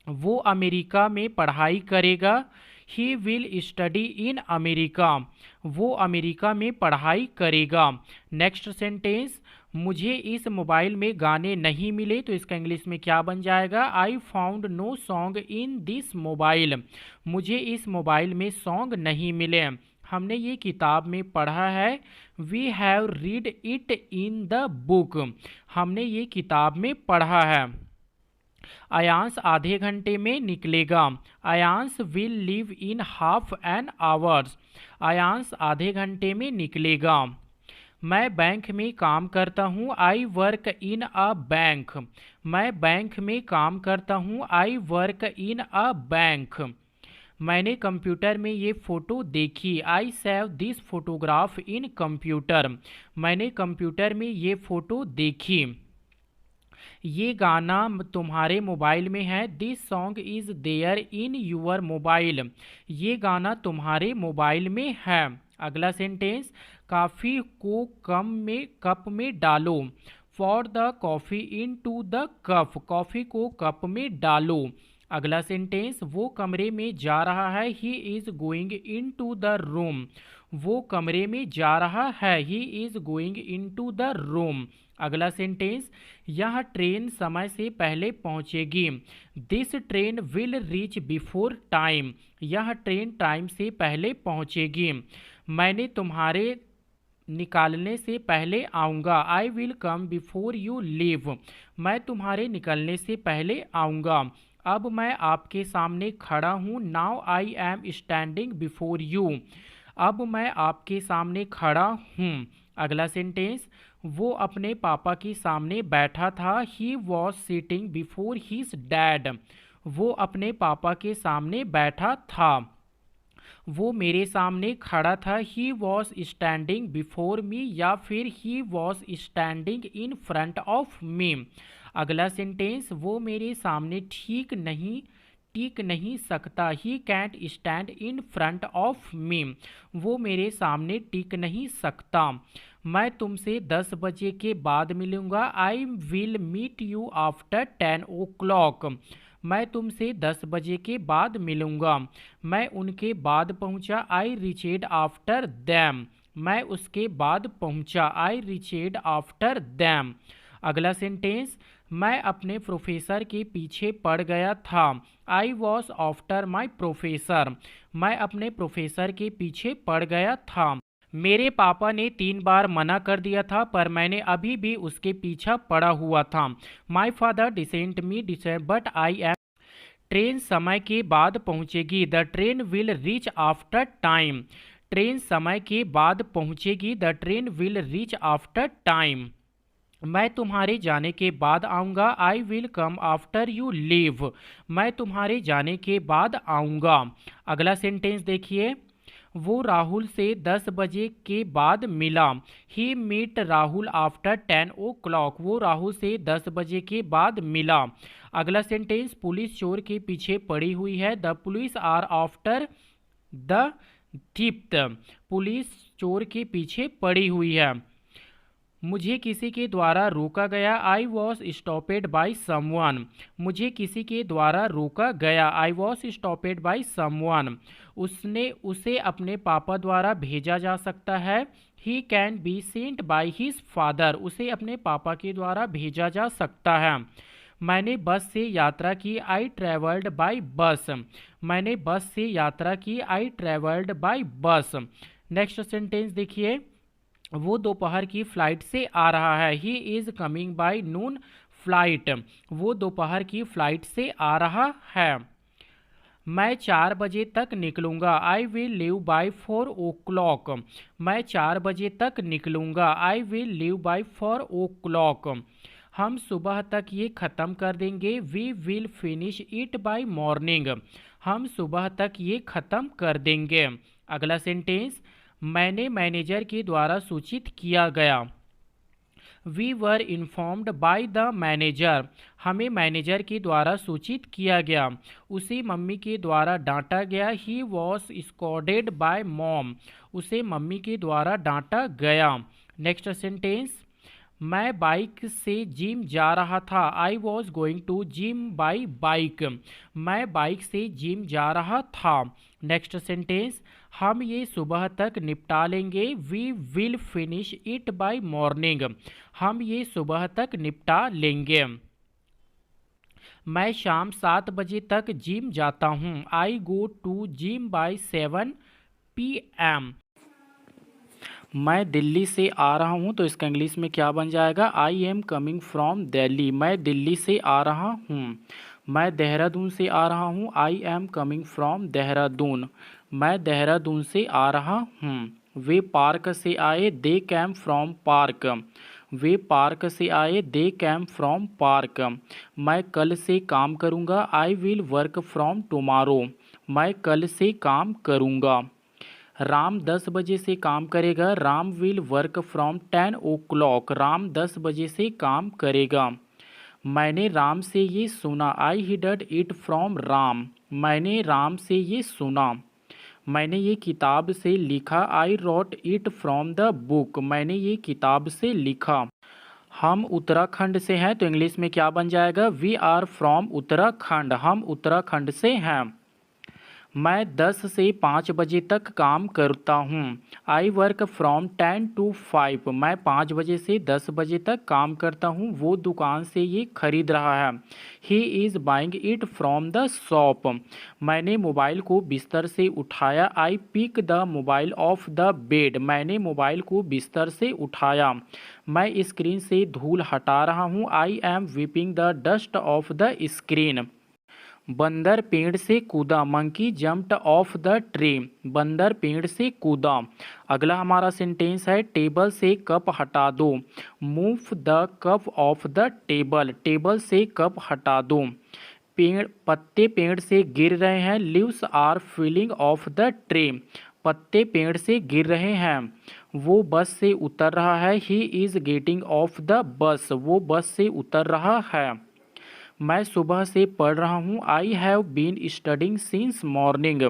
वो अमेरिका में पढ़ाई करेगा। He will study in America. वो अमेरिका में पढ़ाई करेगा। नेक्स्ट सेंटेंस, मुझे इस मोबाइल में गाने नहीं मिले, तो इसका इंग्लिश में क्या बन जाएगा? I found no song in this mobile. मुझे इस मोबाइल में सॉन्ग नहीं मिले। हमने ये किताब में पढ़ा है। We have read it in the book. हमने ये किताब में पढ़ा है। अयांश आधे घंटे में निकलेगा। Ayansh will leave in half N hours. Ayansh आधे घंटे में निकलेगा। मैं बैंक में काम करता हूँ। I work in a bank. मैं बैंक में काम करता हूँ। I work in a bank. मैंने कंप्यूटर में ये फ़ोटो देखी। I save this photograph in computer. मैंने कंप्यूटर में ये फ़ोटो देखी। ये गाना तुम्हारे मोबाइल में है। This song is there in your mobile. ये गाना तुम्हारे मोबाइल में है। अगला सेंटेंस, कॉफ़ी को कप में डालो। Pour the coffee into the cup. Coffee को कप में डालो। अगला सेंटेंस, वो कमरे में जा रहा है, he is going into the room. वो कमरे में जा रहा है, he is going into the room. अगला सेंटेंस, यह ट्रेन समय से पहले पहुंचेगी। This train will reach before time. यह ट्रेन टाइम से पहले पहुंचेगी। मैंने तुम्हारे निकालने से पहले आऊँगा। I will come before you leave. मैं तुम्हारे निकलने से पहले आऊँगा। अब मैं आपके सामने खड़ा हूँ। Now I am standing before you. अब मैं आपके सामने खड़ा हूँ। अगला सेंटेंस, वो अपने पापा के सामने बैठा था। He was sitting before his dad. वो अपने पापा के सामने बैठा था। वो मेरे सामने खड़ा था। He was standing before me, या फिर he was standing in front of me. अगला सेंटेंस, वो मेरे सामने टिक नहीं सकता। He can't stand in front of me. वो मेरे सामने टिक नहीं सकता। मैं तुमसे 10 बजे के बाद मिलूँगा। I will meet you after 10 o'clock। मैं तुमसे 10 बजे के बाद मिलूँगा। मैं उनके बाद पहुँचा। आई रीचेड आफ्टर दैम। मैं उसके बाद पहुँचा। आई रीचेड आफ्टर दैम। अगला सेंटेंस, मैं अपने प्रोफेसर के पीछे पड़ गया था। I was after my professor. मैं अपने प्रोफेसर के पीछे पड़ गया था। मेरे पापा ने 3 बार मना कर दिया था, पर मैंने अभी भी उसके पीछा पड़ा हुआ था। My father decent me but I am. Train समय के बाद पहुंचेगी। The train will reach after time. Train समय के बाद पहुंचेगी। The train will reach after time. मैं तुम्हारे जाने के बाद आऊँगा। I will come after you leave. मैं तुम्हारे जाने के बाद आऊँगा। अगला सेंटेंस देखिए, वो राहुल से 10 बजे के बाद मिला। ही मीट राहुल आफ्टर 10 o'clock। वो राहुल से 10 बजे के बाद मिला। अगला सेंटेंस, पुलिस चोर के पीछे पड़ी हुई है। The police are after the theft. Police चोर के पीछे पड़ी हुई है। मुझे किसी के द्वारा रोका गया। I was stopped by someone. मुझे किसी के द्वारा रोका गया। I was stopped by someone. उसे अपने पापा द्वारा भेजा जा सकता है। He can be sent by his father. उसे अपने पापा के द्वारा भेजा जा सकता है। मैंने बस से यात्रा की। I travelled by bus. मैंने बस से यात्रा की। I travelled by bus. Next sentence देखिए, वो दोपहर की फ़्लाइट से आ रहा है। He is coming by noon flight. वो दोपहर की फ़्लाइट से आ रहा है। मैं 4 बजे तक निकलूँगा। I will leave by 4 o'clock। मैं 4 बजे तक निकलूँगा। I will leave by 4 o'clock। हम सुबह तक ये ख़त्म कर देंगे। We will finish it by morning. हम सुबह तक ये ख़त्म कर देंगे। अगला सेंटेंस, मैंने मैनेजर के द्वारा सूचित किया गया। We were informed by the manager. हमें मैनेजर के द्वारा सूचित किया गया। उसे मम्मी के द्वारा डांटा गया। He was scolded by mom. उसे मम्मी के द्वारा डांटा गया। नेक्स्ट सेंटेंस, मैं बाइक से जिम जा रहा था। I was going to gym by bike. मैं बाइक से जिम जा रहा था। नेक्स्ट सेंटेंस, हम ये सुबह तक निपटा लेंगे। We will finish it by morning. हम ये सुबह तक निपटा लेंगे। मैं शाम 7 बजे तक जिम जाता हूँ। I go to gym by 7 PM। मैं दिल्ली से आ रहा हूँ, तो इसका इंग्लिश में क्या बन जाएगा? I am coming from Delhi. मैं दिल्ली से आ रहा हूँ। मैं देहरादून से आ रहा हूँ। I am coming from Dehradun. मैं देहरादून से आ रहा हूँ। वे पार्क से आए। They came from park. वे पार्क से आए। They came from park. मैं कल से काम करूँगा। I will work from tomorrow. मैं कल से काम करूँगा। राम 10 बजे से काम करेगा। Ram will work from 10 o'clock। Ram 10 बजे से काम करेगा। मैंने राम से ये सुना। आई हिडड इट फ्रॉम राम। मैंने राम से ये सुना। मैंने ये किताब से लिखा। I wrote it from the book. मैंने ये किताब से लिखा। हम उत्तराखंड से हैं, तो इंग्लिश में क्या बन जाएगा? वी आर फ्रॉम उत्तराखंड, हम उत्तराखंड से हैं। मैं 10 से 5 बजे तक काम करता हूँ। आई वर्क फ्रॉम 10 to 5, मैं 5 बजे से 10 बजे तक काम करता हूँ। वो दुकान से ये खरीद रहा है। He is buying it from the shop, मैंने मोबाइल को बिस्तर से उठाया। I pick the mobile off the bed, मैंने मोबाइल को बिस्तर से उठाया। मैं स्क्रीन से धूल हटा रहा हूँ। I am wiping the dust off the screen. बंदर पेड़ से कूदा, monkey jumped off the tree, बंदर पेड़ से कूदा। अगला हमारा सेंटेंस है, टेबल से कप हटा दो। Move the cup off the table, table से कप हटा दो। पत्ते पेड़ से गिर रहे हैं। Leaves are feeling off the tree, पत्ते पेड़ से गिर रहे हैं। वो बस से उतर रहा है। He is getting off the bus, वो बस से उतर रहा है। मैं सुबह से पढ़ रहा हूँ। I have been studying since morning,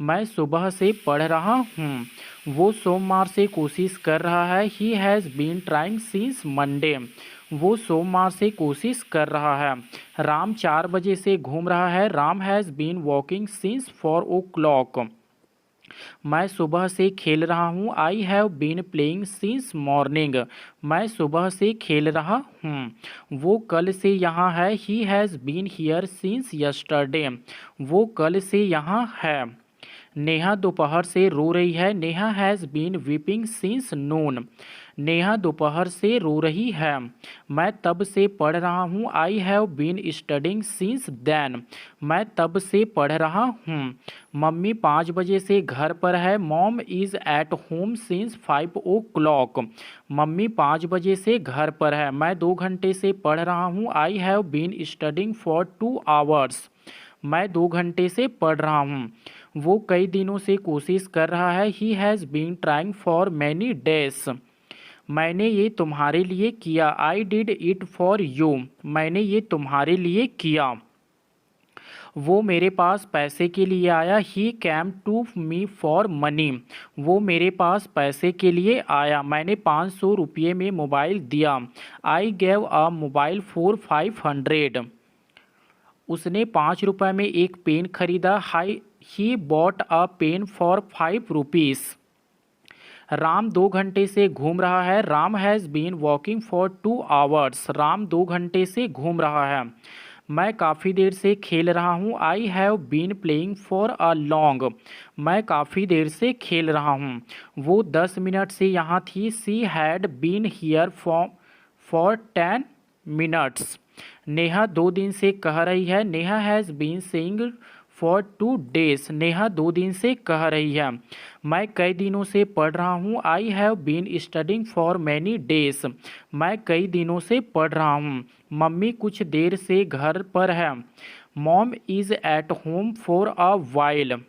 मैं सुबह से पढ़ रहा हूँ। वो सोमवार से कोशिश कर रहा है। He has been trying since Monday, वो सोमवार से कोशिश कर रहा है। राम 4 बजे से घूम रहा है। Ram has been walking since 4 o'clock, मैं सुबह से खेल रहा हूँ। I have been playing since morning, मैं सुबह से खेल रहा हूँ। वो कल से यहाँ है। He has been here since yesterday, वो कल से यहाँ है। नेहा दोपहर से रो रही है। Neha has been weeping since noon, Neha दोपहर से रो रही है। मैं तब से पढ़ रहा हूँ। I have been studying since then, मैं तब से पढ़ रहा हूँ। मम्मी 5 बजे से घर पर है। Mom is at home since 5 o'clock, mummy 5 बजे से घर पर है। मैं 2 घंटे से पढ़ रहा हूँ। I have been studying for 2 hours, मैं 2 घंटे से पढ़ रहा हूँ। वो कई दिनों से कोशिश कर रहा है। He has been trying for many days, मैंने ये तुम्हारे लिए किया। I did it for you, मैंने ये तुम्हारे लिए किया। वो मेरे पास पैसे के लिए आया। He came to me for money, वो मेरे पास पैसे के लिए आया। मैंने 500 रुपये में मोबाइल दिया। I gave a mobile for 500, उसने 5 रुपये में एक पेन खरीदा। He bought a pen for 5 rupees। Ram 2 घंटे से घूम रहा है। Ram has been walking for 2 hours, Ram 2 घंटे से घूम रहा है। मैं काफ़ी देर से खेल रहा हूँ। I have been playing for a long, मैं काफ़ी देर से खेल रहा हूँ। वो 10 मिनट से यहाँ थी। She had been here for 10 minutes। Neha 2 दिन से कह रही है। Neha has been saying for 2 days, Neha 2 दिन से कह रही है। मैं कई दिनों से पढ़ रहा हूँ। I have been studying for many days, मैं कई दिनों से पढ़ रहा हूँ। मम्मी कुछ देर से घर पर है। Mom is at home for a while,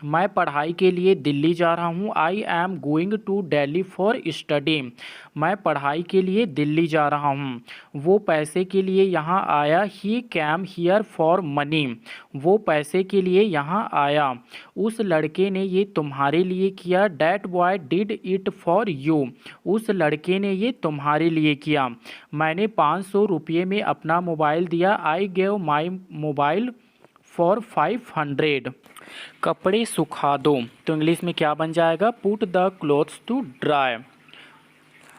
मैं पढ़ाई के लिए दिल्ली जा रहा हूँ। I am going to Delhi for study, मैं पढ़ाई के लिए दिल्ली जा रहा हूँ। वो पैसे के लिए यहाँ आया। He cam here for money, वो पैसे के लिए यहाँ आया। उस लड़के ने ये तुम्हारे लिए किया। That boy did it for you, उस लड़के ने ये तुम्हारे लिए किया। मैंने 500 रुपये में अपना मोबाइल दिया। I gave my mobile for 500। कपड़े सुखा दो, तो इंग्लिश में क्या बन जाएगा? Put the clothes to dry.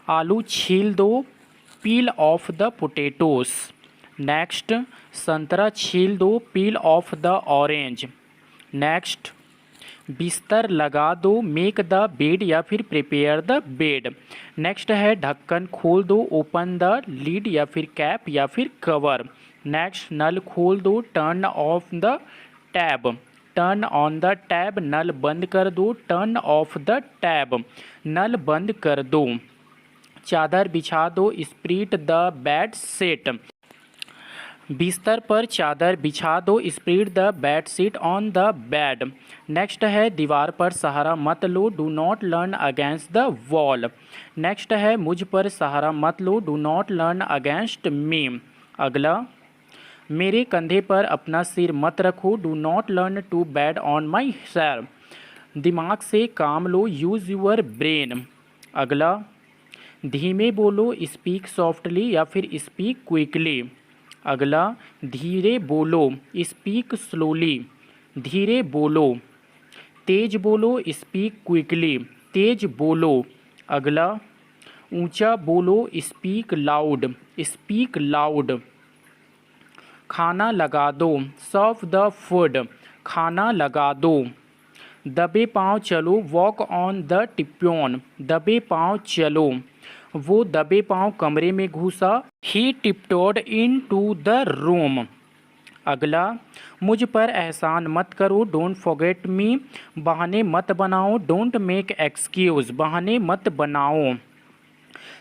आलू छील दो, peel off the potatoes. Next, संतरा छील दो, peel off the orange. Next, बिस्तर लगा दो, मेक द बेड या फिर प्रिपेयर द बेड। नेक्स्ट है ढक्कन खोल दो, ओपन द लीड या फिर कैप या फिर कवर। नेक्स्ट, नल खोल दो, turn off the tap. Turn on the tap, नल बंद कर दो। टर्न ऑफ द टैब, नल बंद कर दो। चादर बिछा दो, स्प्रेड द बेड शीट। बिस्तर पर चादर बिछा दो, spread the bed sheet on the bed. Next है दीवार पर सहारा मत लो, do not learn against the wall. Next है मुझ पर सहारा मत लो, do not learn against me. अगला, मेरे कंधे पर अपना सिर मत रखो, do not learn to bed on myself. दिमाग से काम लो, यूज़ यूअर ब्रेन। अगला, धीमे बोलो, स्पीक सॉफ्टली या फिर स्पीक क्विकली। अगला धीरे बोलो, स्पीक स्लोली, धीरे बोलो। तेज बोलो, स्पीक क्विकली, तेज बोलो। अगला ऊंचा बोलो, स्पीक लाउड, स्पीक लाउड। खाना लगा दो, सर्व द फूड, खाना लगा दो। दबे पाँव चलो, वॉक ऑन द टिप्योन, दबे पाँव चलो। वो दबे पाँव कमरे में घुसा, ही टिप्टोड इन टू द रूम। अगला मुझ पर एहसान मत करो, डोंट फॉरगेट मी, बहाने मत बनाओ, डोंट मेक एक्सक्यूज़, बहाने मत बनाओ।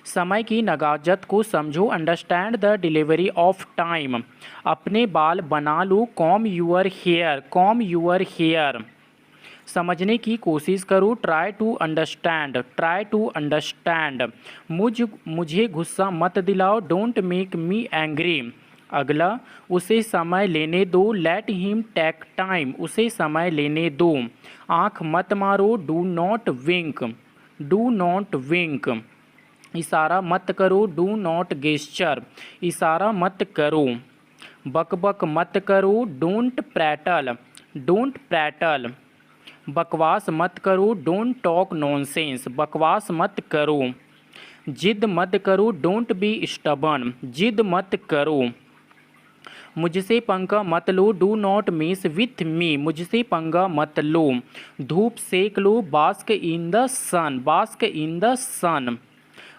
समय की नजाकत को समझो, understand the delivery of time, अपने बाल बना लो, comb your hair, comb your hair. समझने की कोशिश करो, try to understand, try to understand. मुझे गुस्सा मत दिलाओ, डोंट मेक मी एंग्री। अगला उसे समय लेने दो, लेट हिम टेक टाइम, उसे समय लेने दो। आँख मत मारो, do not wink, do not wink. इशारा मत करो, डू नॉट गेस्चर, इशारा मत करो। बक बक मत करो, डोंट प्रैटल, डोंट प्रैटल। बकवास मत करो, डोंट टॉक नॉनसेंस, बकवास मत करो। जिद मत करो, डोंट बी स्टबर्न, जिद मत करो। मुझसे पंगा मत लो, do not mess with me, मुझसे पंगा मत लो। धूप सेक लो, bask in the sun, bask in the sun.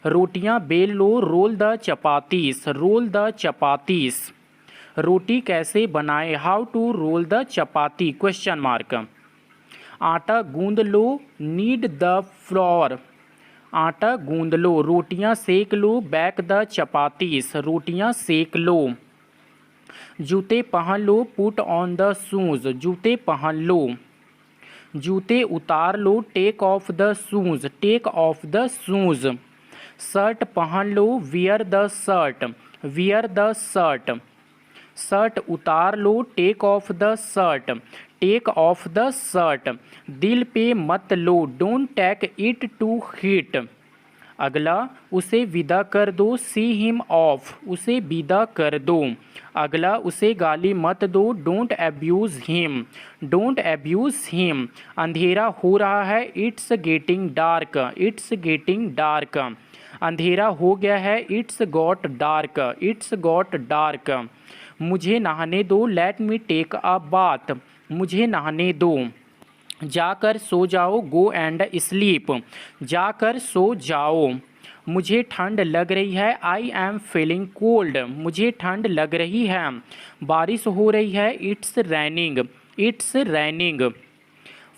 रोटियां बेल लो, roll the chapatis, roll the chapatis. रोटी कैसे बनाए, how to roll the chapati, question mark. आटा गूंद लो, नीड द फ्लोर, आटा गूंद लो। रोटियां सेक लो, बैक द चपातीस, रोटियां सेक लो। जूते पहन लो, पुट ऑन द शूज़, जूते पहन लो। जूते उतार लो, take off the shoes, take off the shoes. Shirt पहन लो, wear the shirt, wear the shirt. Shirt उतार लो, take off the shirt, take off the shirt. दिल पे मत लो, don't take it to heat. अगला उसे विदा कर दो, सी हिम ऑफ, उसे विदा कर दो। अगला उसे गाली मत दो, don't abuse him, don't abuse him. अंधेरा हो रहा है, it's getting dark, it's getting dark. अंधेरा हो गया है, it's got dark, it's got dark. मुझे नहाने दो, let me take a bath, मुझे नहाने दो। जाकर सो जाओ, गो एंड स्लीप, जाकर सो जाओ। मुझे ठंड लग रही है, आई एम फीलिंग कोल्ड, मुझे ठंड लग रही है। बारिश हो रही है, it's raining, it's raining.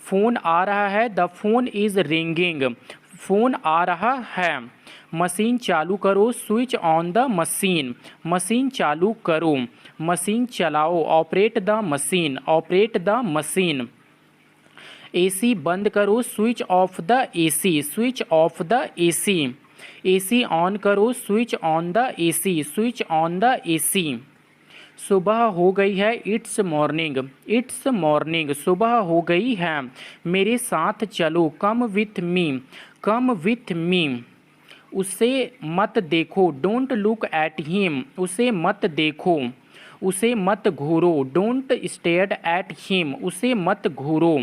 Phone आ रहा है, the phone is ringing, phone आ रहा है। मशीन चालू करो, switch on the machine, machine चालू करो। मशीन चलाओ, operate the machine, operate the machine. AC बंद करो, switch off the AC, switch off the AC. AC on करो, switch on the AC, switch on the AC. सुबह हो गई है, इट्स मॉर्निंग, इट्स मॉर्निंग, सुबह हो गई है। मेरे साथ चलो, come with me, come with me. उसे मत देखो, डोंट लुक एट हिम, उसे मत देखो। उसे मत घूरो, डोंट स्टेयर एट हिम, उसे मत घूरो।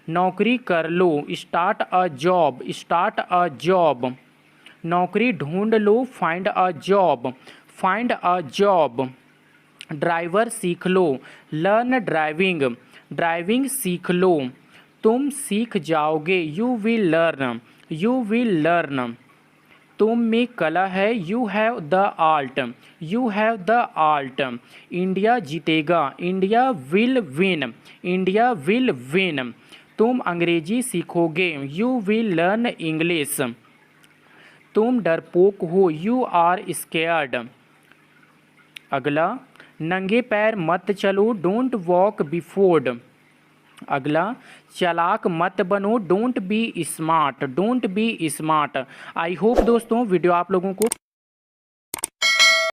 नौकरी कर लो, start a job, start a job. नौकरी ढूंढ लो, find a job, find a job. Driver सीख लो, लर्न ड्राइविंग, ड्राइविंग सीख लो। तुम सीख जाओगे, you will learn, you will learn. तुम में कला है, you have the art, you have the art. India जीतेगा, India will win, India will win. तुम अंग्रेजी सीखोगे, यू विल लर्न इंग्लिश। तुम डरपोक हो, यू आर स्केयर्ड। अगला नंगे पैर मत चलो, डोंट वॉक बिफोर। अगला चालाक मत बनो, don't be smart, don't be smart. I hope दोस्तों वीडियो आप लोगों को